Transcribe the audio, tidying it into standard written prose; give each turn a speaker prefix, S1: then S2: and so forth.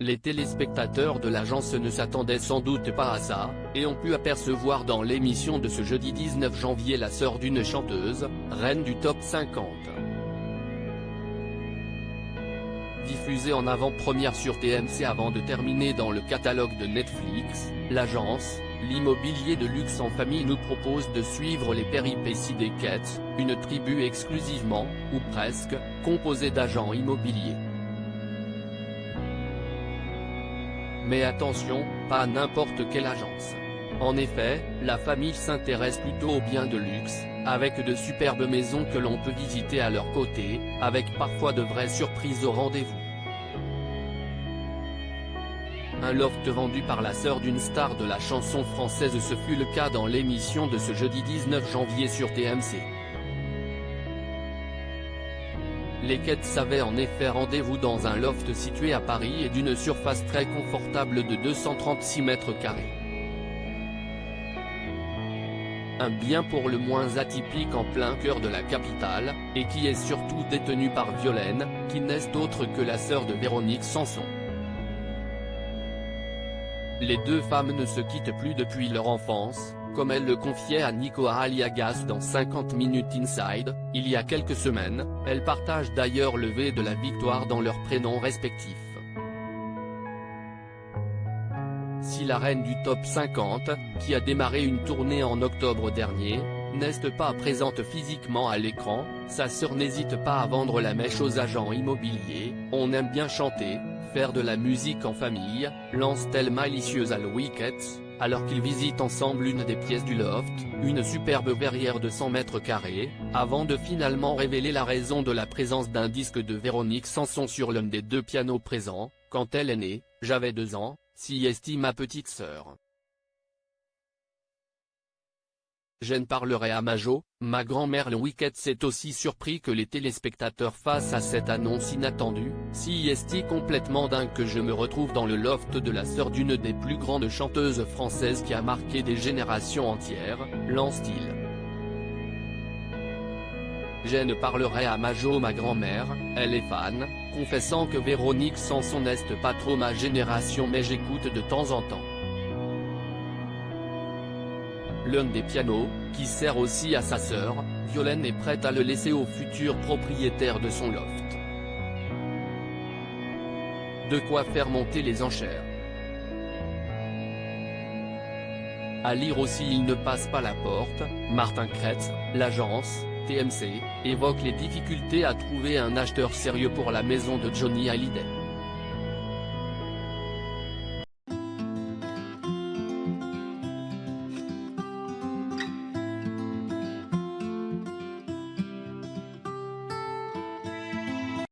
S1: Les téléspectateurs de l'agence ne s'attendaient sans doute pas à ça, et ont pu apercevoir dans l'émission de ce jeudi 19 janvier la sœur d'une chanteuse, reine du top 50. Diffusée en avant-première sur TMC avant de terminer dans le catalogue de Netflix, l'agence, l'immobilier de luxe en famille nous propose de suivre les péripéties des Kett, une tribu exclusivement, ou presque, composée d'agents immobiliers. Mais attention, pas n'importe quelle agence. En effet, la famille s'intéresse plutôt aux biens de luxe, avec de superbes maisons que l'on peut visiter à leur côté, avec parfois de vraies surprises au rendez-vous. Un loft vendu par la sœur d'une star de la chanson française, ce fut le cas dans l'émission de ce jeudi 19 janvier sur TMC. Les Kett avaient en effet rendez-vous dans un loft situé à Paris et d'une surface très confortable de 236 mètres carrés. Un bien pour le moins atypique en plein cœur de la capitale, et qui est surtout détenu par Violaine, qui n'est autre que la sœur de Véronique Sanson. Les deux femmes ne se quittent plus depuis leur enfance, comme elle le confiait à Nico Aliagas dans 50 Minutes Inside, il y a quelques semaines. Elles partagent d'ailleurs le V de la victoire dans leurs prénoms respectifs. Si la reine du top 50, qui a démarré une tournée en octobre dernier, n'est pas présente physiquement à l'écran, sa sœur n'hésite pas à vendre la mèche aux agents immobiliers. On aime bien chanter, faire de la musique en famille, lance-t-elle malicieuse à Louis Kett, alors qu'ils visitent ensemble une des pièces du loft, une superbe verrière de 100 mètres carrés, avant de finalement révéler la raison de la présence d'un disque de Véronique Sanson sur l'un des deux pianos présents. Quand elle est née, j'avais 2 ans, si estime ma petite sœur. J'en parlerai à Majo, ma grand-mère. Louis Kett s'est aussi surpris que les téléspectateurs face à cette annonce inattendue. Si est complètement dingue que je me retrouve dans le loft de la sœur d'une des plus grandes chanteuses françaises qui a marqué des générations entières, lance-t-il. J'en parlerai à Majo, ma grand-mère, elle est fan, confessant que Véronique Sanson n'est pas trop ma génération mais j'écoute de temps en temps. L'un des pianos, qui sert aussi à sa sœur, Violaine, est prête à le laisser au futur propriétaire de son loft. De quoi faire monter les enchères. À lire aussi, il ne passe pas la porte. Martin Kretz, l'agence, TMC, évoque les difficultés à trouver un acheteur sérieux pour la maison de Johnny Hallyday.